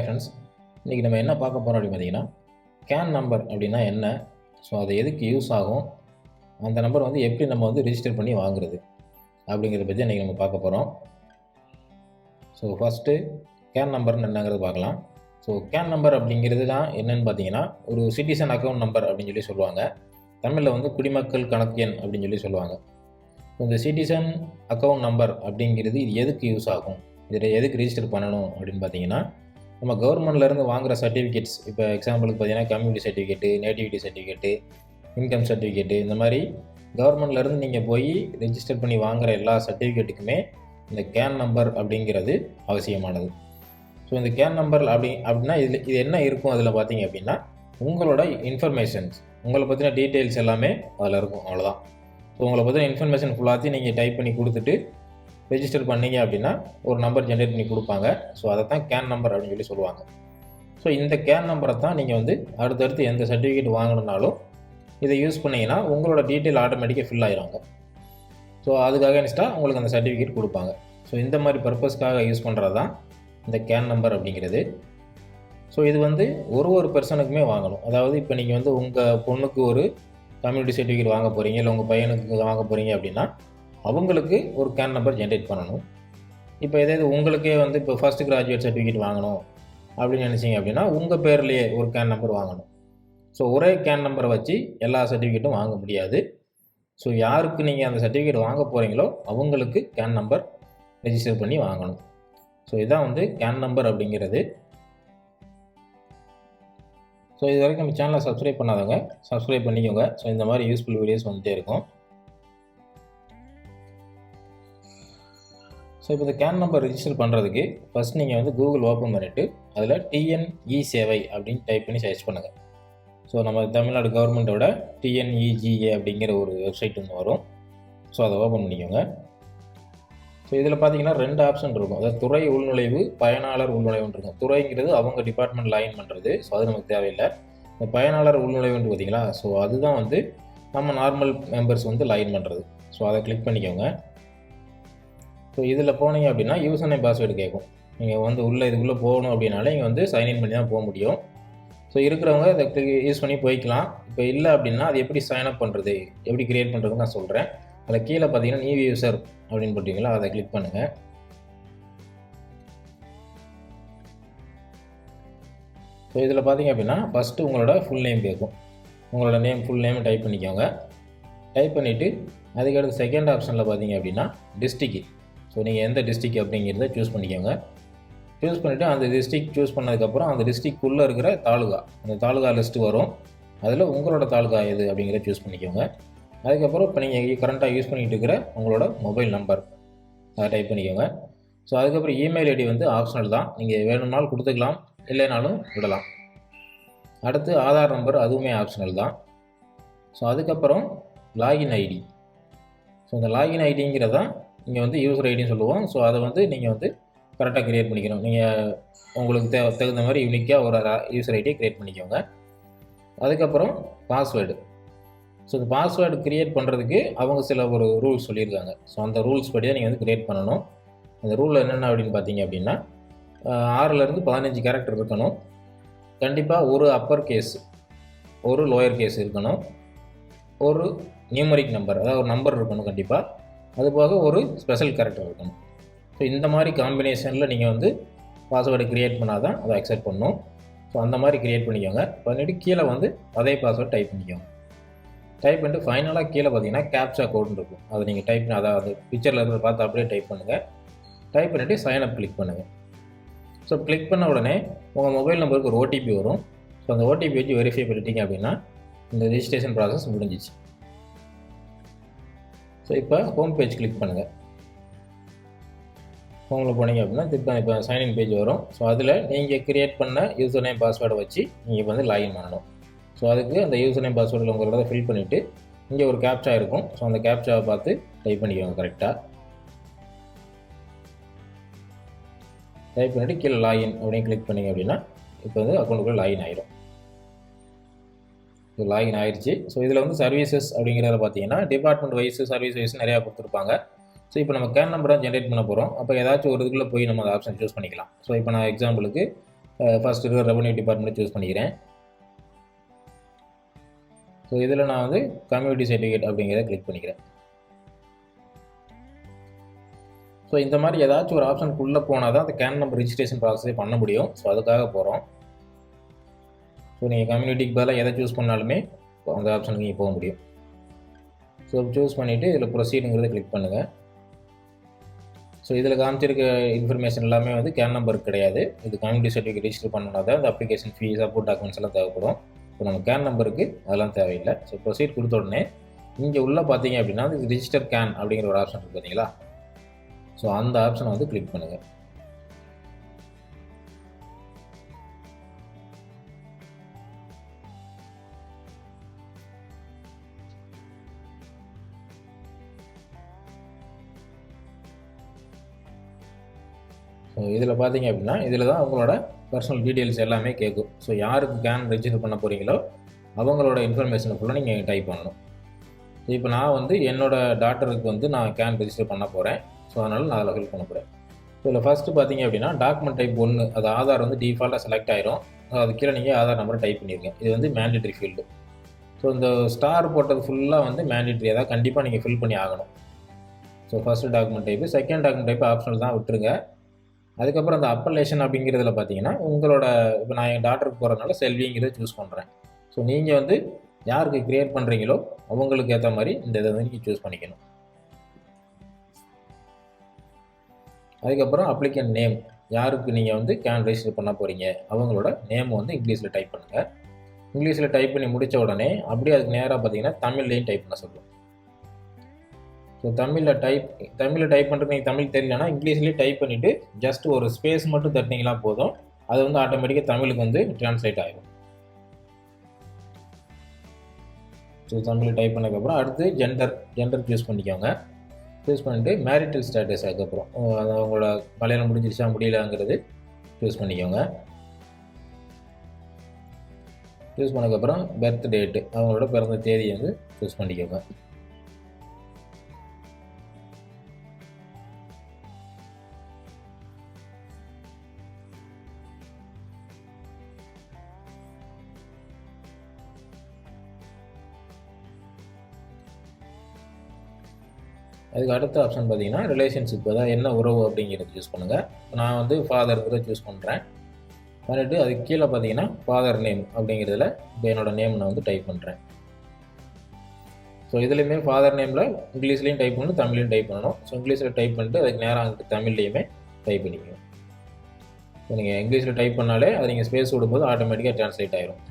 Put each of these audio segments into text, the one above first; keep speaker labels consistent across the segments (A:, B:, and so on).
A: Friends, இன்றைக்கி நம்ம என்ன பார்க்க போகிறோம் அப்படின்னு பார்த்தீங்கன்னா, கேன் நம்பர் அப்படின்னா என்ன, ஸோ அது எதுக்கு யூஸ் ஆகும், அந்த நம்பர் வந்து எப்படி நம்ம வந்து ரிஜிஸ்டர் பண்ணி வாங்குறது அப்படிங்கிறத பற்றி இன்றைக்கி நம்ம பார்க்க போகிறோம். ஸோ ஃபஸ்ட்டு கேன் நம்பர்னு என்னங்கிறது பார்க்கலாம். ஸோ கேன் நம்பர் அப்படிங்கிறது தான் என்னென்னு பார்த்தீங்கன்னா, ஒரு சிட்டிசன் அக்கௌண்ட் நம்பர் அப்படின்னு சொல்லி சொல்லுவாங்க. தமிழில் வந்து குடிமக்கள் கணக்கு எண் அப்படின்னு சொல்லி சொல்லுவாங்க. இந்த சிட்டிசன் அக்கௌண்ட் நம்பர் அப்படிங்கிறது இது எதுக்கு யூஸ் ஆகும், இதில் எதுக்கு ரிஜிஸ்டர் பண்ணணும் அப்படின்னு பார்த்தீங்கன்னா, நம்ம கவர்மெண்ட்லேருந்து வாங்குகிற சர்டிஃபிகேட்ஸ், இப்போ எக்ஸாம்பிளுக்கு பார்த்தீங்கன்னா community certificate, nativity certificate, income certificate, இந்த மாதிரி கவர்மெண்ட்லேருந்து நீங்கள் போய் ரெஜிஸ்டர் பண்ணி வாங்குகிற எல்லா சர்டிஃபிகேட்டுக்குமே இந்த கேன் நம்பர் அப்படிங்கிறது அவசியமானது. ஸோ இந்த கேன் நம்பர் அப்படின்னா இது என்ன இருக்கும் அதில் பார்த்தீங்க அப்படின்னா, உங்களோட இன்ஃபர்மேஷன்ஸ், உங்களை பற்றின டீட்டெயில்ஸ் எல்லாமே அதில் இருக்கும், அவ்வளோதான். ஸோ உங்களை பற்றின இன்ஃபர்மேஷன் ஃபுல்லாத்தையும் நீங்கள் டைப் பண்ணி கொடுத்துட்டு ரெஜிஸ்டர் பண்ணிங்க அப்படின்னா ஒரு நம்பர் ஜென்ரேட் பண்ணி கொடுப்பாங்க. ஸோ அதை தான் கேன் நம்பர் அப்படின்னு சொல்லி சொல்லுவாங்க. ஸோ இந்த கேன் நம்பரை தான் நீங்கள் வந்து அடுத்தடுத்து எந்த சர்டிஃபிகேட் வாங்கணுன்னாலும் இதை யூஸ் பண்ணிங்கன்னா உங்களோட டீட்டெயில் ஆட்டோமேட்டிக்காக ஃபில் ஆகிடுவாங்க. ஸோ அதுக்காக நெக்ஸ்ட்டாக உங்களுக்கு அந்த சர்டிஃபிகேட் கொடுப்பாங்க. ஸோ இந்த மாதிரி பர்பஸ்க்காக யூஸ் பண்ணுறது தான் இந்த கேன் நம்பர் அப்படிங்கிறது. ஸோ இது வந்து ஒரு பர்சனுக்குமே வாங்கணும். அதாவது இப்போ நீங்கள் வந்து உங்கள் பொண்ணுக்கு ஒரு கம்யூனிட்டி சர்டிஃபிகேட் வாங்க போகிறீங்க, இல்லை உங்கள் பையனுக்கு வாங்க போகிறீங்க அப்படின்னா அவங்களுக்கு ஒரு கேன் நம்பர் ஜென்ரேட் பண்ணணும். இப்போ எதாவது உங்களுக்கே வந்து இப்போ ஃபஸ்ட் கிராஜுவேட் சர்டிஃபிகேட் வாங்கணும் அப்படின்னு நினச்சிங்க அப்படின்னா உங்கள் பேர்லேயே ஒரு கேன் நம்பர் வாங்கணும். ஸோ ஒரே கேன் நம்பரை வச்சு எல்லா சர்டிஃபிகேட்டும் வாங்க முடியாது. ஸோ யாருக்கு நீங்கள் அந்த சர்டிஃபிகேட் வாங்க போகிறீங்களோ அவங்களுக்கு கேன் நம்பர் ரெஜிஸ்டர் பண்ணி வாங்கணும். ஸோ இதுதான் வந்து கேன் நம்பர் அப்படிங்கிறது. ஸோ இது வரைக்கும் நம்ம சேனலை சப்ஸ்கிரைப் பண்ணாதவங்க சப்ஸ்கிரைப் பண்ணிக்கோங்க. ஸோ இந்த மாதிரி யூஸ்ஃபுல் வீடியோஸ் வந்துகிட்டே இருக்கும். ஸோ இப்போ இந்த கேன் நம்பர் ரிஜிஸ்டர் பண்ணுறதுக்கு ஃபஸ்ட் நீங்கள் வந்து கூகுள் ஓப்பன் பண்ணிவிட்டு அதில் டிஎன்இ சேவை அப்படின்னு டைப் பண்ணி சர்ச் பண்ணுங்கள். ஸோ நம்ம தமிழ்நாடு கவர்மெண்ட்டோட டிஎன்இஜிஏ அப்படிங்கிற ஒரு வெப்சைட் ஒன்று வரும். ஸோ அதை ஓப்பன் பண்ணிக்கோங்க. ஸோ இதில் பார்த்தீங்கன்னா 2 ஆப்ஷன் இருக்கும். அதாவது துறை உள்நுழைவு, பயனாளர் உள்நுழைவுன்னு இருக்கும். துறைங்கிறது அவங்க டிபார்ட்மெண்ட் லாயின் பண்ணுறது. ஸோ அது நமக்கு தேவையில்லை. இந்த பயனாளர் உள்நுழைவுன்னு பார்த்தீங்களா, ஸோ அதுதான் வந்து நம்ம நார்மல் மெம்பர்ஸ் வந்து லாயின் பண்ணுறது. ஸோ அதை கிளிக் பண்ணிக்கோங்க. ஸோ இதில் போனீங்க அப்படின்னா யூசர் நேம் பாஸ்வேர்டு கேட்கும். நீங்கள் வந்து இதுக்குள்ளே போகணும் அப்படின்னாலே இங்கே வந்து சைன்இன் பண்ணி தான் போக முடியும். ஸோ இருக்கிறவங்க இதை யூஸ் பண்ணி போய்க்கலாம். இப்போ இல்லை அப்படின்னா அது எப்படி சைன் அப் பண்ணுறது, எப்படி க்ரியேட் பண்ணுறதுன்னு நான் சொல்கிறேன். அதில் கீழே பார்த்தீங்கன்னா நியூ யூசர் அப்படின்னு போட்டிங்களா, அதை கிளிக் பண்ணுங்கள். ஸோ இதில் பார்த்தீங்க அப்படின்னா ஃபஸ்ட்டு உங்களோட ஃபுல் நேம் கேட்கும். உங்களோட ஃபுல் நேம் டைப் பண்ணிக்கோங்க. டைப் பண்ணிவிட்டு அதுக்கடுத்து செகண்ட் ஆப்ஷனில் பார்த்தீங்க அப்படின்னா டிஸ்ட்ரிக்ட். ஸோ நீங்கள் எந்த டிஸ்ட்ரிக்ட் அப்படிங்கிறத சூஸ் பண்ணிக்கோங்க. சூஸ் பண்ணிவிட்டு அந்த டிஸ்ட்ரிக்ட் சூஸ் பண்ணதுக்கப்புறம் அந்த டிஸ்ட்ரிக்ட்குள்ளே இருக்கிற தாலுகா, அந்த தாலுகா லிஸ்ட்டு வரும். அதில் உங்களோட தாலுகா எது அப்படிங்கிறத சூஸ் பண்ணிக்கோங்க. அதுக்கப்புறம் இப்போ நீங்கள் கரண்ட்டாக யூஸ் பண்ணிகிட்டு இருக்கிற உங்களோட மொபைல் நம்பர் அதை டைப் பண்ணிக்கோங்க. ஸோ அதுக்கப்புறம் இமெயில் ஐடி வந்து ஆப்ஷனல் தான், நீங்கள் வேணும்னாலும் கொடுத்துக்கலாம், இல்லைனாலும் விடலாம். அடுத்து ஆதார் நம்பர், அதுவுமே ஆப்ஷனல் தான். ஸோ அதுக்கப்புறம் லாகின் ஐடி. ஸோ இந்த லாகின் ஐடிங்கிறதான் இங்கே வந்து யூசர் ஐடின்னு சொல்லுவோம். ஸோ அதை வந்து நீங்கள் வந்து கரெக்டாக க்ரியேட் பண்ணிக்கணும். நீங்கள் உங்களுக்கு தகுந்த மாதிரி யூனிக்காக ஒரு யூசர் ஐடியை க்ரியேட் பண்ணிக்கோங்க. அதுக்கப்புறம் பாஸ்வேர்டு. ஸோ இந்த பாஸ்வேர்டு க்ரியேட் பண்ணுறதுக்கு அவங்க சில ஒரு ரூல்ஸ் சொல்லியிருக்காங்க. ஸோ அந்த ரூல்ஸ் படி தான் நீங்கள் வந்து க்ரியேட் பண்ணணும். அந்த ரூலில் என்னென்ன அப்படின்னு பார்த்தீங்க அப்படின்னா 6லேருந்து 15 கேரக்டர் இருக்கணும். கண்டிப்பாக ஒரு அப்பர் கேஸ், ஒரு லோயர் கேஸ் இருக்கணும். ஒரு நியூமரிக் நம்பர், அதாவது ஒரு நம்பர் இருக்கணும் கண்டிப்பாக. அதுபோக ஒரு ஸ்பெஷல் கேரக்டர் இருக்கணும். ஸோ இந்த மாதிரி காம்பினேஷனில் நீங்கள் வந்து பாஸ்வேர்டு க்ரியேட் பண்ணால் தான் அதை அக்செப்ட் பண்ணணும். ஸோ அந்த மாதிரி க்ரியேட் பண்ணிக்கோங்க. பண்ணிவிட்டு கீழே வந்து அதே பாஸ்வேர்டு டைப் பண்ணிக்கோங்க. டைப் பண்ணிட்டு ஃபைனலாக கீழே பார்த்தீங்கன்னா கேப்சா கோடுன்னு இருக்கும். அதை நீங்கள் டைப் பண்ணி அதாவது பிக்சரில் இருக்கிறத பார்த்து அப்படியே டைப் பண்ணுங்கள். டைப் பண்ணிவிட்டு சைன் அப் கிளிக் பண்ணுங்கள். ஸோ கிளிக் பண்ண உடனே உங்கள் மொபைல் நம்பருக்கு ஒரு ஓடிபி வரும். ஸோ அந்த ஓடிபி வச்சு வெரிஃபை பண்ணிட்டீங்க அப்படின்னா இந்த ரெஜிஸ்ட்ரேஷன் ப்ராசஸ் முடிஞ்சிச்சு. ஸோ இப்போ ஹோம் பேஜ் கிளிக் பண்ணுங்கள். ஹோமில் போனீங்க அப்படின்னா திருப்பி இப்போ சைன்இன் பேஜ் வரும். ஸோ அதில் நீங்கள் க்ரியேட் பண்ண யூசர் நேம் பாஸ்வேர்டை வச்சு நீங்கள் வந்து லாகின் பண்ணணும். ஸோ அதுக்கு அந்த யூசர் நேம் பாஸ்வேர்டில் உங்களோட ஃபில் பண்ணிவிட்டு இங்கே ஒரு கேப்சா இருக்கும். ஸோ அந்த கேப்சாவை பார்த்து டைப் பண்ணிக்கோங்க கரெக்டாக. டைப் பண்ணிவிட்டு கீழே லாகின் அப்படின்னு கிளிக் பண்ணிங்க அப்படின்னா இப்போ வந்து அக்கௌண்ட்டுக்குள்ளே லாகின் ஆகிடும். இது லாகின் ஆயிடுச்சு. ஸோ இதில் வந்து சர்வீசஸ் அப்படிங்கிறத பார்த்தீங்கன்னா டிபார்ட்மெண்ட் வைஸ் சர்வீஸ் வைஸ் நிறையா கொடுத்துருப்பாங்க. ஸோ இப்போ நம்ம கேன் நம்பராக ஜென்ரேட் பண்ண போகிறோம். அப்போ ஏதாச்சும் ஒரு இதுக்குள்ளே போய் நம்ம அந்த ஆப்ஷன் சூஸ் பண்ணிக்கலாம். ஸோ இப்போ நான் எக்ஸாம்பிளுக்கு ஃபஸ்ட்டு இருக்கிற ரெவன்யூ டிபார்ட்மெண்ட் சூஸ் பண்ணிக்கிறேன். ஸோ இதில் நான் வந்து கம்யூனிட்டி சர்டிஃபிகேட் அப்படிங்கிறத கிளிக் பண்ணிக்கிறேன். ஸோ இந்த மாதிரி ஏதாச்சும் ஒரு ஆப்ஷனுக்குள்ளே போனால் தான் அந்த கேன் நம்பர் ரிஜிஸ்ட்ரேஷன் ப்ராசஸே பண்ண முடியும். ஸோ அதுக்காக போகிறோம். ஸோ நீங்கள் கம்யூனிட்டிக்கு பதிலாக எதை சூஸ் பண்ணாலுமே அந்த ஆப்ஷனுக்கு நீங்கள் போக முடியும். ஸோ சூஸ் பண்ணிவிட்டு இதில் ப்ரொசீடுங்கிறத கிளிக் பண்ணுங்கள். ஸோ இதில் காமிச்சிருக்க இன்ஃபர்மேஷன் எல்லாமே வந்து கேன் நம்பருக்கு கிடையாது. இது கம்யூனிட்டி சர்டிஃபிகேட் ரிஜிஸ்டர் பண்ணணும்னா தான் அந்த அப்ளிகேஷன் ஃபீ, சப்போர்ட் டாக்குமெண்ட்ஸ் எல்லாம் தேவைப்படும். ஸோ நம்ம கேன் நம்பருக்கு அதெல்லாம் தேவையில்லை. ஸோ ப்ரொசீட் கொடுத்த உடனே இங்கே உள்ளே பார்த்தீங்க அப்படின்னா இது ரிஜிஸ்டர் கேன் அப்படிங்கிற ஒரு ஆப்ஷன் இருக்குது பார்த்தீங்களா? ஸோ அந்த ஆப்ஷனை வந்து கிளிக் பண்ணுங்கள். ஸோ இதில் பார்த்தீங்க அப்படின்னா இதில் தான் உங்களோட பர்சனல் டீட்டெயில்ஸ் எல்லாமே கேட்கும். ஸோ யாருக்கு கேன் ரெஜிஸ்டர் பண்ண போகிறீங்களோ அவங்களோட இன்ஃபர்மேஷனை ஃபுல்லாக நீங்கள் டைப் பண்ணணும். ஸோ இப்போ நான் வந்து என்னோடய டாட்டருக்கு வந்து நான் கேன் ரெஜிஸ்டர் பண்ண போகிறேன். ஸோ அதனால் நான் அதில் ஃபில் பண்ண போகிறேன். ஸோ இதில் ஃபஸ்ட்டு பார்த்தீங்க அப்படின்னா டாக்குமெண்ட் டைப் 1 அது ஆதார் வந்து டிஃபால்ட்டாக செலக்ட் ஆயிரும். அது கீழே நீங்கள் ஆதார் நம்பரை டைப் பண்ணியிருங்க. இது வந்து மேண்டேட்டரி ஃபீல்டு. ஸோ இந்த ஸ்டார் போட்டது ஃபுல்லாக வந்து மேண்டேட்டரி, அதாவது கண்டிப்பாக நீங்கள் ஃபில் பண்ணி ஆகணும். So first document type, second document type optional தான் விட்டுருங்க. அதுக்கப்புறம் அந்த அப்பலேஷன் அப்படிங்கிறதுல பார்த்தீங்கன்னா உங்களோட இப்போ நான் என் டாட்டருக்கு போகிறதுனால செல்விங்கிறத சூஸ் பண்ணுறேன். ஸோ நீங்கள் வந்து யாருக்கு க்ரியேட் பண்ணுறீங்களோ அவங்களுக்கு ஏற்ற மாதிரி இந்த இதை வந்து நீங்கள் சூஸ் பண்ணிக்கணும். அதுக்கப்புறம் அப்ளிகண்ட் நேம், யாருக்கு நீங்கள் வந்து கேன் ரெஜிஸ்டர் பண்ண போகிறீங்க அவங்களோட நேம் வந்து இங்கிலீஷில் டைப் பண்ணுங்கள். இங்கிலீஷில் டைப் பண்ணி முடித்த உடனே அப்படியே அதுக்கு நேராக பார்த்தீங்கன்னா தமிழ்லையும் டைப் பண்ண சொல்லுவோம். ஸோ தமிழில் டைப் பண்ணுறது நீங்கள் தமிழ் தெரியலனா இங்கிலீஷ்லேயே டைப் பண்ணிவிட்டு ஜஸ்ட் ஒரு ஸ்பேஸ் மட்டும் தட்டினீங்களா போதும். அது வந்து ஆட்டோமேட்டிக்காக தமிழுக்கு வந்து ட்ரான்ஸ்லேட் ஆகிடும். ஸோ தமிழ் டைப் பண்ணதுக்கப்புறம் அடுத்து ஜெண்டர் சூஸ் பண்ணிக்கோங்க. சூஸ் பண்ணிவிட்டு மேரிட்டல் ஸ்டேட்டஸ், அதுக்கப்புறம் அவங்களோட கல்யாணம் முடிஞ்சிருச்சா முடியலங்கிறது சூஸ் பண்ணிக்கோங்க. சூஸ் பண்ணதுக்கப்புறம் பர்த் டேட்டு, அவங்களோட பிறந்த தேதியை வந்து சூஸ் பண்ணிக்கோங்க. அதுக்கு அடுத்த ஆப்ஷன் பார்த்தீங்கன்னா ரிலேஷன்ஷிப், அதாவது என்ன உறவு அப்படிங்கிறத சூஸ் பண்ணுங்கள். நான் வந்து ஃபாதருங்கிறத சூஸ் பண்ணுறேன். பண்ணிவிட்டு அதுக்கு கீழே பார்த்தீங்கன்னா ஃபாதர் நேம் அப்படிங்கிறதுல இப்போ என்னோடய நேம் நான் வந்து டைப் பண்ணுறேன். ஸோ இதுலேயுமே ஃபாதர் நேமில் இங்கிலீஷ்லேயும் டைப் பண்ணணும், தமிழ்லையும் டைப் பண்ணணும். ஸோ இங்கிலீஷில் டைப் பண்ணிட்டு அதுக்கு நேராக அங்கே தமிழ்லையுமே டைப் பண்ணிக்கணும். ஸோ நீங்கள் இங்கிலீஷில் டைப் பண்ணாலே அது நீங்கள் ஸ்பேஸ் விடும்போது ஆட்டோமேட்டிக்காக ட்ரான்ஸ்லேட் ஆகிடும்.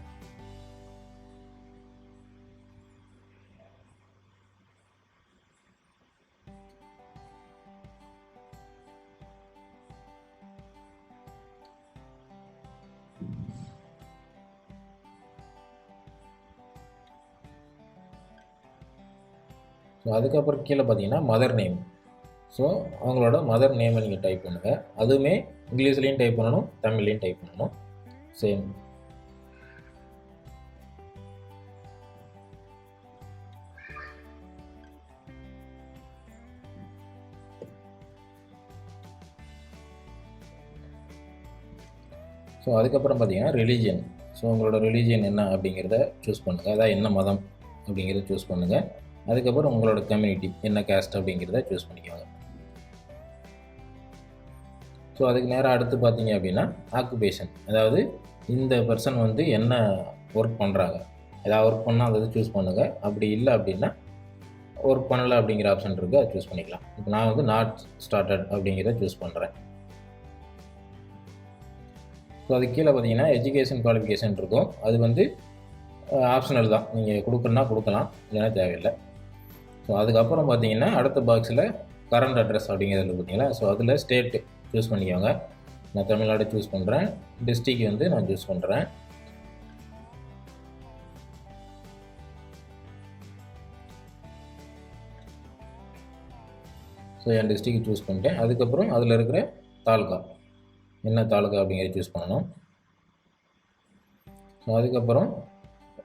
A: ஸோ அதுக்கப்புறம் கீழே பார்த்தீங்கன்னா மதர் நேம். ஸோ அவங்களோட மதர் நேமை நீங்கள் டைப் பண்ணுங்கள். அதுவுமே இங்கிலீஷ்லேயும் டைப் பண்ணணும், தமிழ்லையும் டைப் பண்ணணும். சேம். ஸோ அதுக்கப்புறம் பார்த்தீங்கன்னா ரிலீஜியன். ஸோ உங்களோட ரிலீஜியன் என்ன அப்படிங்கிறத சூஸ் பண்ணுங்கள், அதாவது என்ன மதம் அப்படிங்கிறத சூஸ் பண்ணுங்கள். அதுக்கப்புறம் உங்களோட கம்யூனிட்டி என்ன கேஸ்ட் அப்படிங்கிறத சூஸ் பண்ணிக்கோங்க. ஸோ அதுக்கு நேராக அடுத்து பார்த்தீங்க அப்படின்னா ஆக்குபேஷன், அதாவது இந்த பர்சன் வந்து என்ன ஒர்க் பண்ணுறாங்க, ஏதாவது ஒர்க் பண்ணால் அதை சூஸ் பண்ணுங்கள். அப்படி இல்லை அப்படின்னா ஒர்க் பண்ணலை அப்படிங்கிற ஆப்ஷன் இருக்குது, அதை சூஸ் பண்ணிக்கலாம். இப்போ நான் வந்து நாட் ஸ்டார்டட் அப்படிங்கிறத சூஸ் பண்ணுறேன். ஸோ அதுக்கு கீழே பார்த்தீங்கன்னா எஜுகேஷன் குவாலிஃபிகேஷன் இருக்கும். அது வந்து ஆப்ஷனல் தான், நீங்கள் கொடுக்கணுன்னா கொடுக்கலாம், இல்லைன்னா தேவையில்லை. ஸோ அதுக்கப்புறம் பார்த்தீங்கன்னா அடுத்த பாக்ஸில் கரண்ட் அட்ரஸ் அப்படிங்கிறது பார்த்தீங்களா. ஸோ அதில் ஸ்டேட்டு சூஸ் பண்ணிக்கோங்க. நான் தமிழ்நாடு சூஸ் பண்ணுறேன். டிஸ்ட்ரிக்ட் வந்து நான் சூஸ் பண்ணுறேன். ஸோ என் டிஸ்ட்ரிக்ட் சூஸ் பண்ணிட்டேன். அதுக்கப்புறம் அதில் இருக்கிற தாலுக்கா, என்ன தாலுக்கா அப்படிங்கிறத சூஸ் பண்ணணும். ஸோ அதுக்கப்புறம்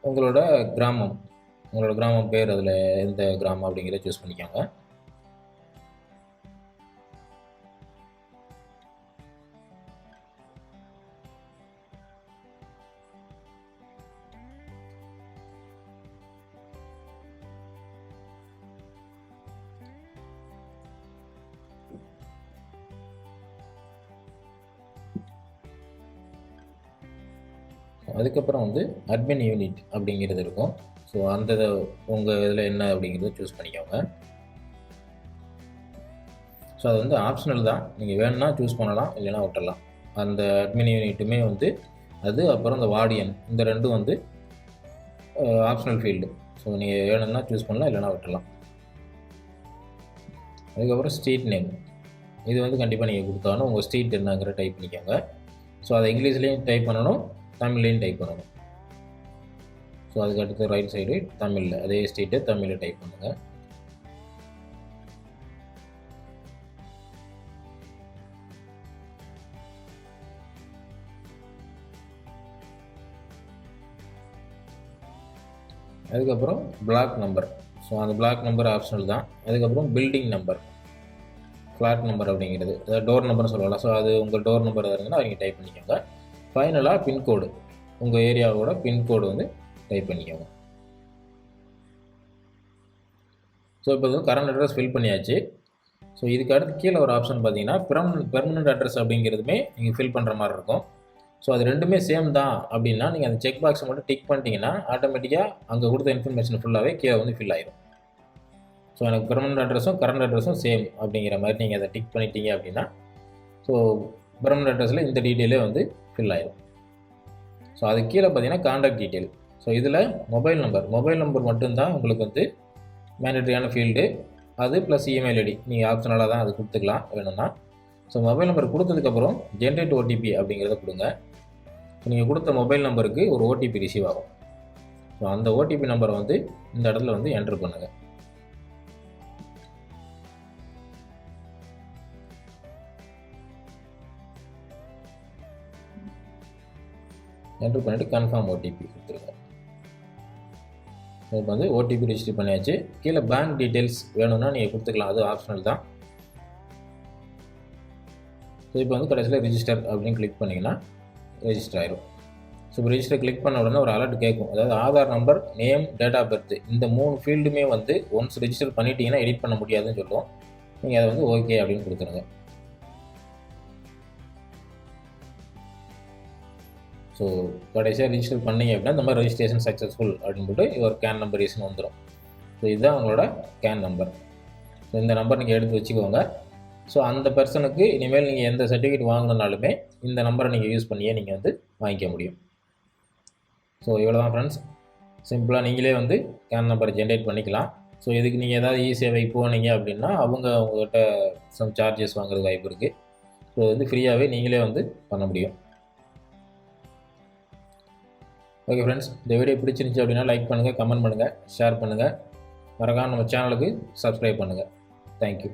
A: உங்களோட கிராமம், உங்களோட கிராமம் பேர், அதில் எந்த கிராமம் அப்படிங்கிறத சூஸ் பண்ணிக்கோங்க. அதுக்கப்புறம் வந்து அட்மின் யூனிட் அப்படிங்கிறது இருக்கும். ஸோ அந்த உங்கள் இதில் என்ன அப்படிங்கிறத சூஸ் பண்ணிக்கோங்க. ஸோ அது வந்து ஆப்ஷனல் தான், நீங்கள் வேணும்னா சூஸ் பண்ணலாம், இல்லைனா விட்டுடலாம். அந்த அட்மின் யூனிட்டுமே வந்து அது, அப்புறம் இந்த வார்டியன், இந்த ரெண்டும் வந்து ஆப்ஷனல் ஃபீல்டு. ஸோ நீங்கள் வேணும்னா சூஸ் பண்ணலாம், இல்லைனா விட்டுடலாம். அதுக்கப்புறம் ஸ்ட்ரீட் நேம், இது வந்து கண்டிப்பாக நீங்கள் கொடுத்தாலும் உங்கள் ஸ்ட்ரீட் என்னங்கிற டைப் பண்ணிக்கோங்க. ஸோ அதை இங்கிலீஷ்லேயும் டைப் பண்ணணும், தமிழ்லேயும் டைப் பண்ணணும். ஸோ அதுக்கு அடுத்து ரைட் சைடு தமிழில் அதே ஸ்ட்ரீட்டை தமிழில் டைப் பண்ணுங்கள். அதுக்கப்புறம் பிளாக் நம்பர், ஸோ அந்த பிளாக் நம்பர் ஆப்ஷனல் தான். அதுக்கப்புறம் பில்டிங் நம்பர், ஃப்ளாட் நம்பர் அப்படிங்கிறது, அதாவது டோர் நம்பர்னு சொல்லலாம். ஸோ அது உங்கள் டோர் நம்பர் இருந்ததுன்னா அவங்க டைப் பண்ணிக்கோங்க. ஃபைனலாக பின்கோடு, உங்கள் ஏரியாவோட பின்கோடு வந்து டைப் பண்ணிக்கோங்க. ஸோ இப்போ வந்து கரண்ட் அட்ரஸ் ஃபில் பண்ணியாச்சு. ஸோ இதுக்கு அடுத்து கீழே ஒரு ஆப்ஷன் பார்த்தீங்கன்னா பெர்மனன்ட் அட்ரஸ் அப்படிங்கிறதுமே நீங்கள் ஃபில் பண்ணுற மாதிரி இருக்கும். ஸோ அது ரெண்டுமே சேம் தான் அப்படின்னா நீங்கள் அந்த செக் பாக்ஸை மட்டும் டிக் பண்ணிட்டீங்கன்னா ஆட்டோமேட்டிக்காக அங்கே கொடுத்த இன்ஃபர்மேஷன் ஃபுல்லாகவே கீழே வந்து ஃபில் ஆயிடும். ஸோ எனக்கு பெர்மனன்ட் அட்ரஸும் கரண்ட் அட்ரஸும் சேம் அப்படிங்கிற மாதிரி நீங்கள் அதை டிக் பண்ணிட்டீங்க அப்படின்னா ஸோ பெர்மனன்ட் அட்ரஸில் இந்த டீட்டெயிலே வந்து ஃபில் ஆயிடும். ஸோ அது கீழே பார்த்தீங்கன்னா கான்டாக்ட் டீட்டெயில். ஸோ இதில் மொபைல் நம்பர் மட்டும்தான் உங்களுக்கு வந்து மேண்டட்ரியான ஃபீல்டு. அது ப்ளஸ் இமெயில் ஐடி நீங்கள் ஆப்ஷனலாக தான் அது கொடுத்துக்கலாம் வேணும்னா. ஸோ மொபைல் நம்பர் கொடுத்ததுக்கப்புறம் ஜென்ரேட் ஓடிபி அப்படிங்கிறத கொடுங்க. ஸோ நீங்கள் கொடுத்த மொபைல் நம்பருக்கு ஒரு ஓடிபி ரிசீவ் ஆகும். ஸோ அந்த ஓடிபி நம்பரை வந்து இந்த இடத்துல வந்து என்ட்ரு பண்ணுங்கள். என்ட்ரு பண்ணிவிட்டு கன்ஃபார்ம் ஓடிபி கொடுத்துருங்க. இப்போ வந்து ஓடிபி ரிஜிஸ்டர் பண்ணியாச்சு. கீழே பேங்க் டீட்டெயில்ஸ் வேணும்னா நீங்கள் கொடுத்துக்கலாம், அது ஆப்ஷனல் தான். ஸோ இப்போ வந்து கடைசியில் ரிஜிஸ்டர் அப்படின்னு கிளிக் பண்ணிங்கன்னா ரெஜிஸ்டர் ஆயிடும். ஸோ இப்போ ரிஜிஸ்டர் கிளிக் பண்ண உடனே ஒரு அலர்ட் கேட்கும். அதாவது Aadhaar number, name, date of birth, இந்த 3 ஃபீல்டுமே வந்து ஒன்ஸ் ரிஜிஸ்டர் பண்ணிட்டீங்கன்னா எடிட் பண்ண முடியாதுன்னு சொல்லுவோம். நீங்கள் அதை வந்து ஓகே அப்படின்னு கொடுத்துருங்க. ஸோ கடைசியாக ரிஜிஸ்டர் பண்ணிங்க அப்படின்னா இந்த மாதிரி ரெஜிஸ்ட்ரேஷன் சக்ஸஸ்ஃபுல் அப்படின்னு சொல்லிட்டு ஒரு கேன் நம்பர் ஈஸ்னு வந்துடும். ஸோ இதுதான் உங்களோட கேன் நம்பர். ஸோ இந்த நம்பர் நீங்கள் எடுத்து வச்சுக்கோங்க. ஸோ அந்த பர்சனுக்கு இனிமேல் நீங்கள் எந்த சர்டிஃபிகேட் வாங்கினாலுமே இந்த நம்பரை நீங்கள் யூஸ் பண்ணியே நீங்கள் வந்து வாங்கிக்க முடியும். ஸோ இவ்வளோ தான் ஃப்ரெண்ட்ஸ், சிம்பிளாக நீங்களே வந்து கேன் நம்பரை ஜென்ரேட் பண்ணிக்கலாம். ஸோ இதுக்கு நீங்கள் ஏதாவது இ-சேவை போனீங்க அப்படின்னா அவங்க உங்கள்கிட்ட சம் சார்ஜஸ் வாங்குறது வாய்ப்பு இருக்குது. ஸோ வந்து ஃப்ரீயாகவே நீங்களே வந்து பண்ண முடியும். ஓகே ஃப்ரெண்ட்ஸ், இந்த வீடியோ பிடிச்சிருந்துச்சி அப்படின்னா லைக் பண்ணுங்கள், கமெண்ட் பண்ணுங்கள், ஷேர் பண்ணுங்கள். மறக்காம நம்ம சேனலுக்கு சப்ஸ்கிரைப் பண்ணுங்கள். தேங்க்யூ.